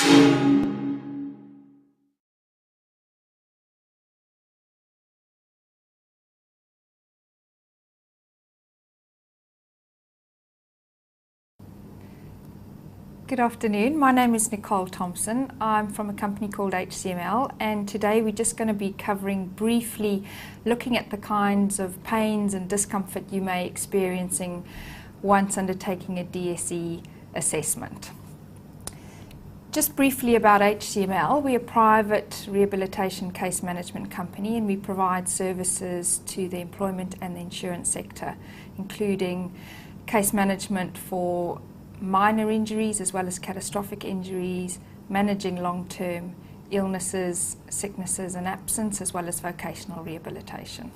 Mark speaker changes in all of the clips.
Speaker 1: Good afternoon, my name is Nicole Thompson. I'm from a company called HCML, and today we're just going to be covering briefly looking at the kinds of pains and discomfort you may be experiencing once undertaking a DSE assessment. Just briefly about HCML, we're a private rehabilitation case management company, and we provide services to the employment and the insurance sector, including case management for minor injuries as well as catastrophic injuries, managing long-term illnesses, sicknesses and absence, as well as vocational rehabilitation.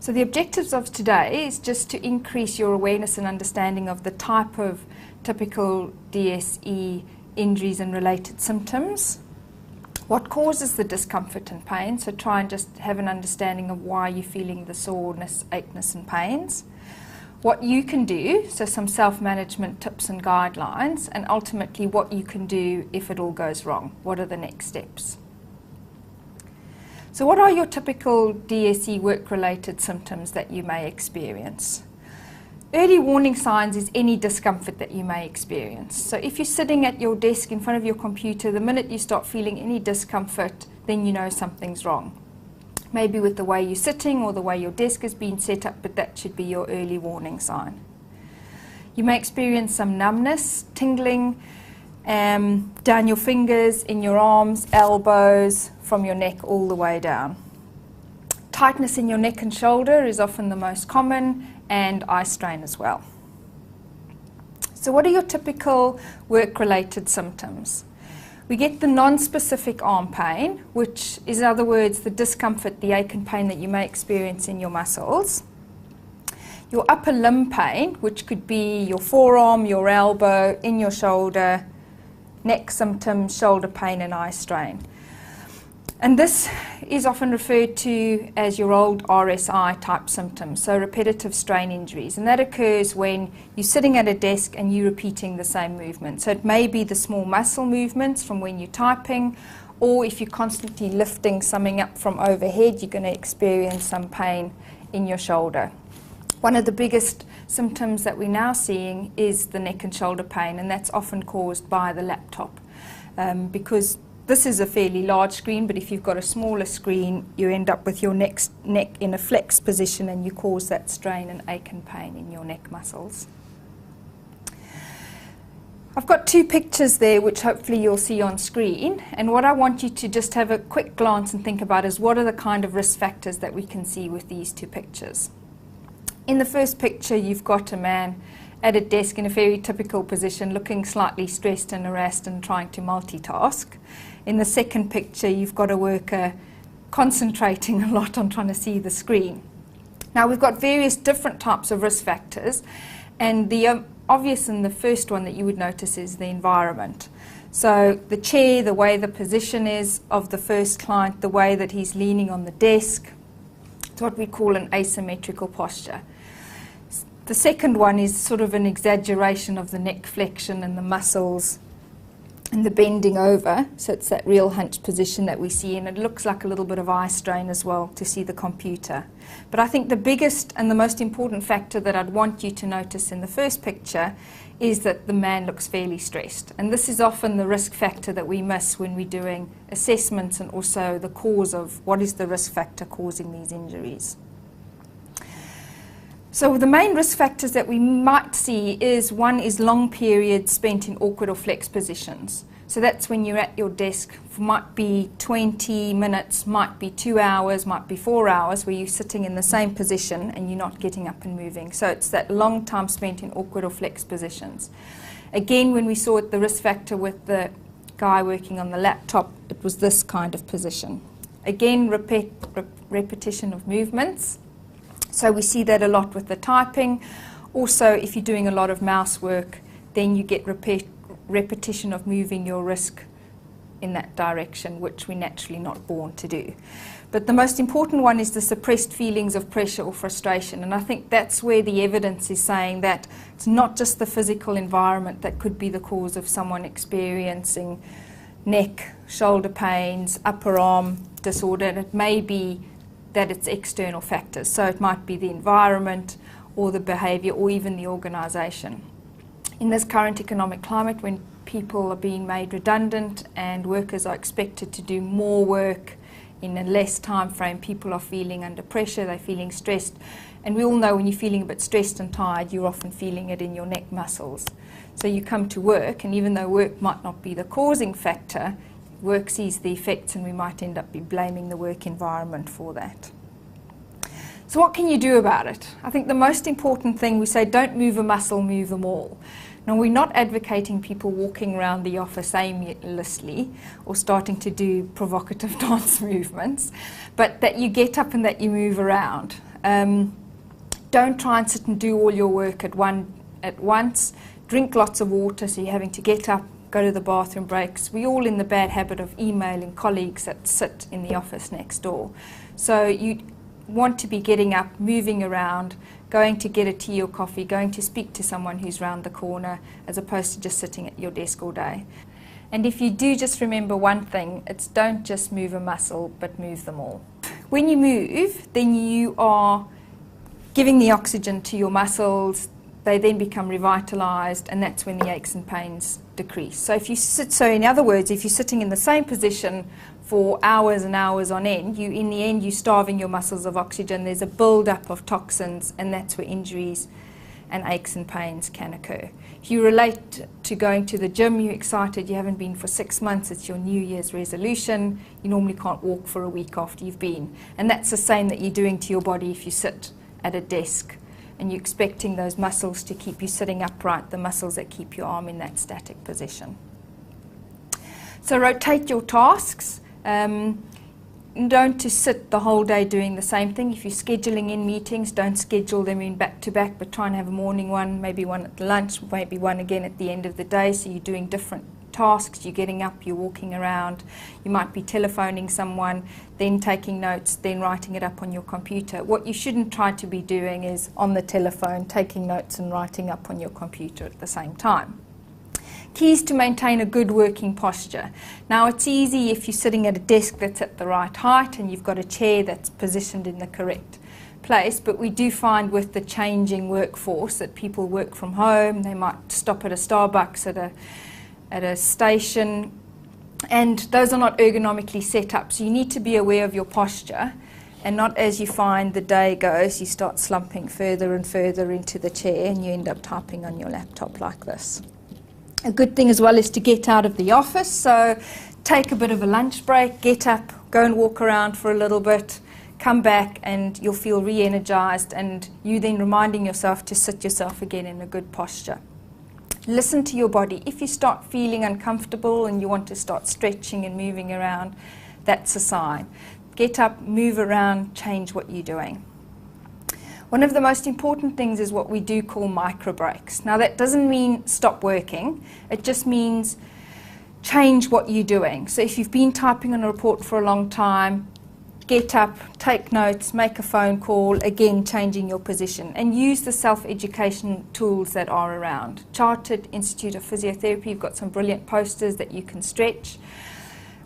Speaker 1: So the objectives of today is just to increase your awareness and understanding of the type of typical DSE injuries and related symptoms, what causes the discomfort and pain, so try and just have an understanding of why you're feeling the soreness, acheness and pains, what you can do, so some self-management tips and guidelines, and ultimately what you can do if it all goes wrong. What are the next steps? So what are your typical DSE work-related symptoms that you may experience? Early warning signs is any discomfort that you may experience. So if you're sitting at your desk in front of your computer, the minute you start feeling any discomfort, then you know something's wrong. Maybe with the way you're sitting or the way your desk has been set up, but that should be your early warning sign. You may experience some numbness, tingling down your fingers, in your arms, elbows, from your neck all the way down. Tightness in your neck and shoulder is often the most common, and eye strain as well. So what are your typical work-related symptoms? We get the non-specific arm pain, which is in other words the discomfort, the ache and pain that you may experience in your muscles. Your upper limb pain, which could be your forearm, your elbow, in your shoulder, neck symptoms, shoulder pain and eye strain. And this is often referred to as your old RSI type symptoms, so repetitive strain injuries, and that occurs when you're sitting at a desk and you're repeating the same movement. So it may be the small muscle movements from when you're typing, or if you're constantly lifting something up from overhead, you're going to experience some pain in your shoulder. One of the biggest symptoms that we're now seeing is the neck and shoulder pain, and that's often caused by the laptop, because this is a fairly large screen, but if you've got a smaller screen, you end up with your neck in a flex position, and you cause that strain and ache and pain in your neck muscles. I've got two pictures there which hopefully you'll see on screen, and what I want you to just have a quick glance and think about is what are the kind of risk factors that we can see with these two pictures. In the first picture you've got a man at a desk in a very typical position, looking slightly stressed and harassed and trying to multitask. In the second picture, you've got a worker concentrating a lot on trying to see the screen. Now, we've got various different types of risk factors, and the obvious in the first one that you would notice is the environment. So the chair, the way the position is of the first client, the way that he's leaning on the desk, it's what we call an asymmetrical posture. The second one is sort of an exaggeration of the neck flexion and the muscles and the bending over, so it's that real hunched position that we see, and it looks like a little bit of eye strain as well to see the computer. But I think the biggest and the most important factor that I'd want you to notice in the first picture is that the man looks fairly stressed, and this is often the risk factor that we miss when we're doing assessments, and also the cause of what is the risk factor causing these injuries. So the main risk factors that we might see is, one is long periods spent in awkward or flex positions. So that's when you're at your desk, might be 20 minutes, might be 2 hours, might be 4 hours, where you're sitting in the same position and you're not getting up and moving. So it's that long time spent in awkward or flex positions. Again, when we saw it, the risk factor with the guy working on the laptop, it was this kind of position. Again, repetition of movements. So we see that a lot with the typing. Also, if you're doing a lot of mouse work, then you get repetition of moving your wrist in that direction, which we're naturally not born to do. But the most important one is the suppressed feelings of pressure or frustration. And I think that's where the evidence is saying that it's not just the physical environment that could be the cause of someone experiencing neck, shoulder pains, upper arm disorder. And it may be that it's external factors. So it might be the environment or the behavior or even the organization. In this current economic climate, when people are being made redundant and workers are expected to do more work in a less time frame, people are feeling under pressure, they're feeling stressed. And we all know when you're feeling a bit stressed and tired, you're often feeling it in your neck muscles. So you come to work, and even though work might not be the causing factor, work sees the effects, and we might end up blaming the work environment for that. So what can you do about it? I think the most important thing, we say don't move a muscle, move them all. Now, we're not advocating people walking around the office aimlessly or starting to do provocative dance movements, but that you get up and that you move around. Don't try and sit and do all your work at once. Drink lots of water, so you're having to get up, go to the bathroom breaks. We're all in the bad habit of emailing colleagues that sit in the office next door. So you want to be getting up, moving around, going to get a tea or coffee, going to speak to someone who's round the corner, as opposed to just sitting at your desk all day. And if you do, just remember one thing, it's don't just move a muscle, but move them all. When you move, then you are giving the oxygen to your muscles, they then become revitalized, and that's when the aches and pains decrease. So if you sit, so in other words, if you're sitting in the same position for hours and hours on end, in the end you're starving your muscles of oxygen, there's a build-up of toxins, and that's where injuries and aches and pains can occur. If you relate to going to the gym, you're excited, you haven't been for 6 months, it's your New Year's resolution, you normally can't walk for a week after you've been. And that's the same that you're doing to your body if you sit at a desk and you're expecting those muscles to keep you sitting upright, the muscles that keep your arm in that static position. So rotate your tasks. Don't just sit the whole day doing the same thing. If you're scheduling in meetings, don't schedule them in back to back, but try and have a morning one, maybe one at lunch, maybe one again at the end of the day, so you're doing different tasks, you're getting up, you're walking around, you might be telephoning someone, then taking notes, then writing it up on your computer. What you shouldn't try to be doing is on the telephone, taking notes and writing up on your computer at the same time. Keys to maintain a good working posture. Now, it's easy if you're sitting at a desk that's at the right height and you've got a chair that's positioned in the correct place, but we do find with the changing workforce that people work from home, they might stop at a Starbucks at a station, and those are not ergonomically set up. So you need to be aware of your posture, and not as you find the day goes, you start slumping further and further into the chair and you end up typing on your laptop like this. A good thing as well is to get out of the office, so take a bit of a lunch break, get up, go and walk around for a little bit, come back and you'll feel re-energized, and you then reminding yourself to sit yourself again in a good posture. Listen to your body. If you start feeling uncomfortable and you want to start stretching and moving around, that's a sign. Get up, move around, change what you're doing. One of the most important things is what we do call micro breaks. Now, that doesn't mean stop working. It just means change what you're doing. So if you've been typing on a report for a long time, get up, take notes, make a phone call, again changing your position, and use the self-education tools that are around. Chartered Institute of Physiotherapy, you've got some brilliant posters that you can stretch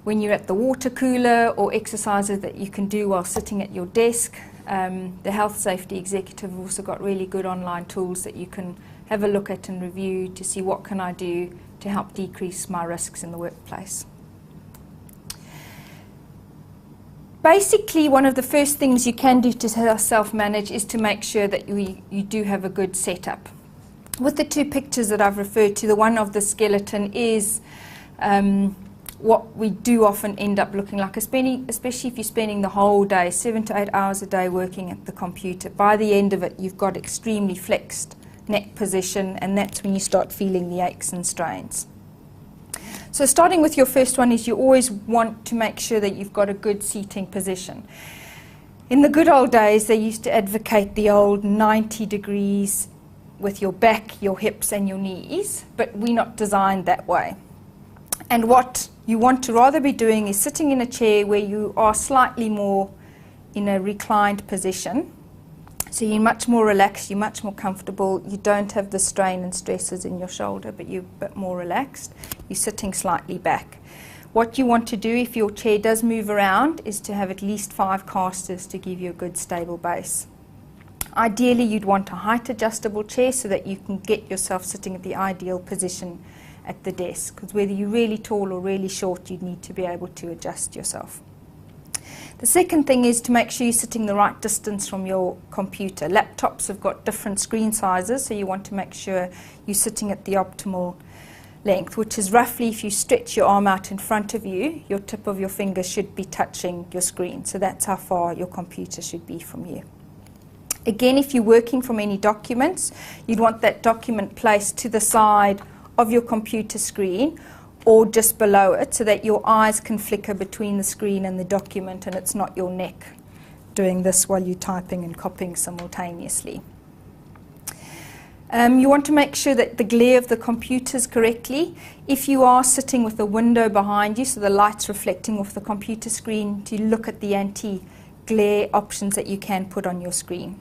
Speaker 1: when you're at the water cooler, or exercises that you can do while sitting at your desk. The Health Safety Executive have also got really good online tools that you can have a look at and review to see what can I do to help decrease my risks in the workplace. Basically, one of the first things you can do to self-manage is to make sure that you do have a good setup. With the two pictures that I've referred to, the one of the skeleton is what we do often end up looking like, especially if you're spending the whole day, 7 to 8 hours a day working at the computer. By the end of it, you've got extremely flexed neck position, and that's when you start feeling the aches and strains. So starting with your first one is you always want to make sure that you've got a good seating position. In the good old days, they used to advocate the old 90 degrees with your back, your hips and your knees, but we're not designed that way. And what you want to rather be doing is sitting in a chair where you are slightly more in a reclined position. So you're much more relaxed, you're much more comfortable, you don't have the strain and stresses in your shoulder, but you're a bit more relaxed. You're sitting slightly back. What you want to do if your chair does move around is to have at least 5 casters to give you a good stable base. Ideally, you'd want a height adjustable chair so that you can get yourself sitting at the ideal position at the desk, because whether you're really tall or really short, you'd need to be able to adjust yourself. The second thing is to make sure you're sitting the right distance from your computer. Laptops have got different screen sizes, so you want to make sure you're sitting at the optimal length, which is roughly, if you stretch your arm out in front of you, your tip of your finger should be touching your screen. So that's how far your computer should be from you. Again, if you're working from any documents, you'd want that document placed to the side of your computer screen or just below it, so that your eyes can flicker between the screen and the document and it's not your neck doing this while you're typing and copying simultaneously. You want to make sure that the glare of the computer is correctly. If you are sitting with a window behind you, so the light's reflecting off the computer screen, to look at the anti-glare options that you can put on your screen.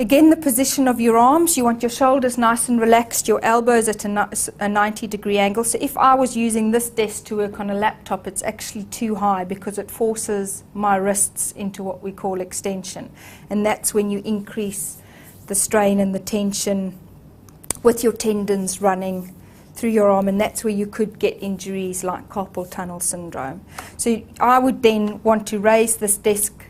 Speaker 1: Again, the position of your arms, you want your shoulders nice and relaxed, your elbows at a 90-degree angle. So if I was using this desk to work on a laptop, it's actually too high because it forces my wrists into what we call extension. And that's when you increase the strain and the tension with your tendons running through your arm, and that's where you could get injuries like carpal tunnel syndrome. So I would then want to raise this desk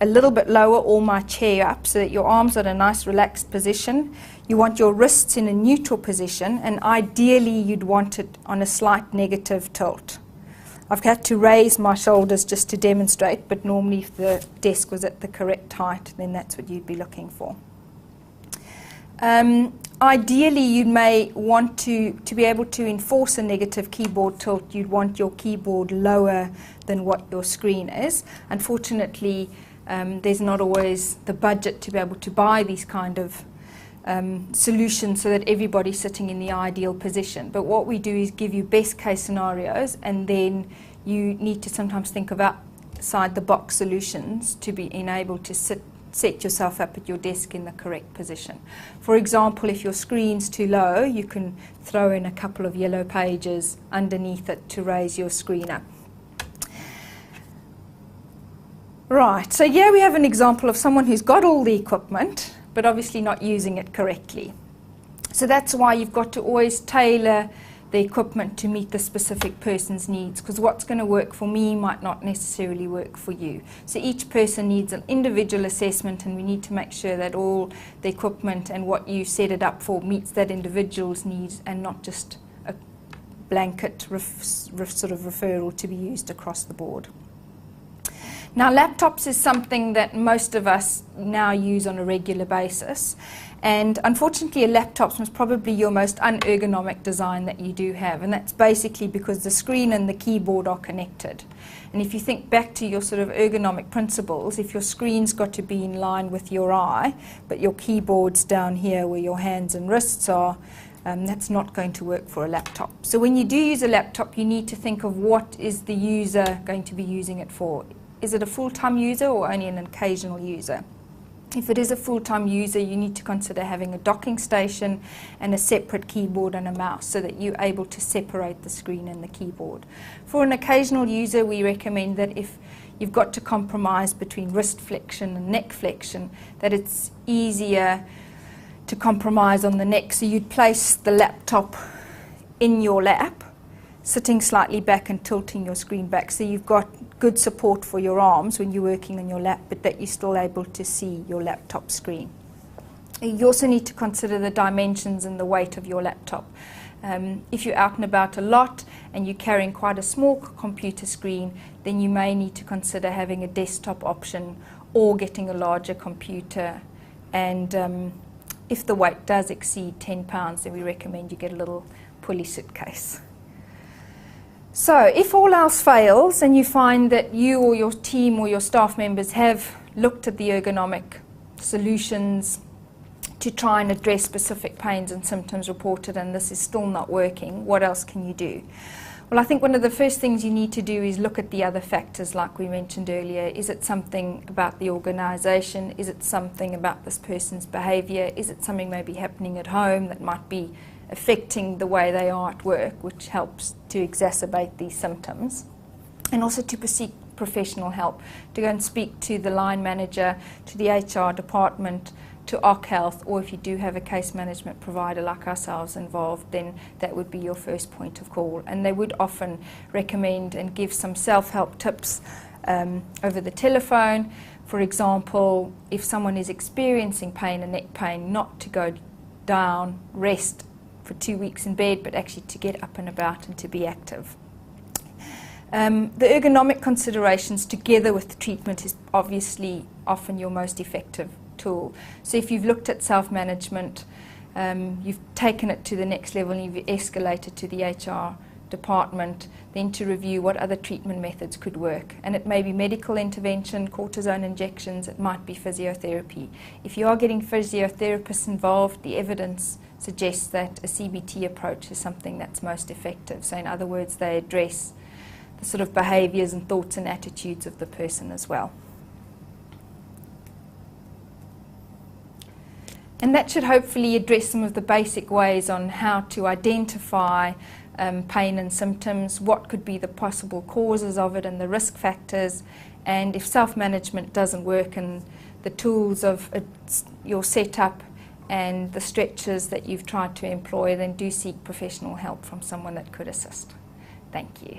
Speaker 1: a little bit lower, or my chair up, so that your arms are in a nice relaxed position. You want your wrists in a neutral position, and ideally you'd want it on a slight negative tilt. I've had to raise my shoulders just to demonstrate, but normally if the desk was at the correct height, then that's what you'd be looking for. Ideally, you may want to be able to enforce a negative keyboard tilt, you'd want your keyboard lower than what your screen is. Unfortunately, there's not always the budget to be able to buy these kind of solutions so that everybody's sitting in the ideal position. But what we do is give you best case scenarios, and then you need to sometimes think of outside the box solutions to be enabled to set yourself up at your desk in the correct position. For example, if your screen's too low, you can throw in a couple of yellow pages underneath it to raise your screen up. Right, so here we have an example of someone who's got all the equipment, but obviously not using it correctly. So that's why you've got to always tailor the equipment to meet the specific person's needs, because what's going to work for me might not necessarily work for you. So each person needs an individual assessment, and we need to make sure that all the equipment and what you set it up for meets that individual's needs, and not just a blanket sort of referral to be used across the board. Now, laptops is something that most of us now use on a regular basis, and unfortunately a laptop is probably your most unergonomic design that you do have, and that's basically because the screen and the keyboard are connected. And if you think back to your sort of ergonomic principles, if your screen's got to be in line with your eye, but your keyboard's down here where your hands and wrists are, that's not going to work for a laptop. So when you do use a laptop, you need to think of what is the user going to be using it for. Is it a full-time user or only an occasional user? If it is a full-time user, you need to consider having a docking station and a separate keyboard and a mouse so that you're able to separate the screen and the keyboard. For an occasional user, we recommend that if you've got to compromise between wrist flexion and neck flexion, that it's easier to compromise on the neck. So you'd place the laptop in your lap, sitting slightly back and tilting your screen back, so you've got good support for your arms when you're working on your lap, but that you're still able to see your laptop screen. You also need to consider the dimensions and the weight of your laptop. If you're out and about a lot and you're carrying quite a small computer screen, then you may need to consider having a desktop option or getting a larger computer. And if the weight does exceed 10 pounds, then we recommend you get a little pulley suitcase. So if all else fails and you find that you or your team or your staff members have looked at the ergonomic solutions to try and address specific pains and symptoms reported, and this is still not working, what else can you do? Well, I think one of the first things you need to do is look at the other factors like we mentioned earlier. Is it something about the organisation? Is it something about this person's behaviour? Is it something maybe happening at home that might be affecting the way they are at work, which helps to exacerbate these symptoms? And also to seek professional help, to go and speak to the line manager, to the HR department, to OC Health, or if you do have a case management provider like ourselves involved, then that would be your first point of call. And they would often recommend and give some self-help tips over the telephone. For example, if someone is experiencing pain and neck pain, not to go down, rest for 2 weeks in bed, but actually to get up and about and to be active. The ergonomic considerations together with the treatment is obviously often your most effective tool. So if you've looked at self-management, you've taken it to the next level and you've escalated to the HR department, then to review what other treatment methods could work. And it may be medical intervention, cortisone injections, it might be physiotherapy. If you are getting physiotherapists involved, the evidence suggests that a CBT approach is something that's most effective. So in other words, they address the sort of behaviours and thoughts and attitudes of the person as well. And that should hopefully address some of the basic ways on how to identify pain and symptoms, what could be the possible causes of it and the risk factors, and if self-management doesn't work and the tools of your setup and the stretches that you've tried to employ, then do seek professional help from someone that could assist. Thank you.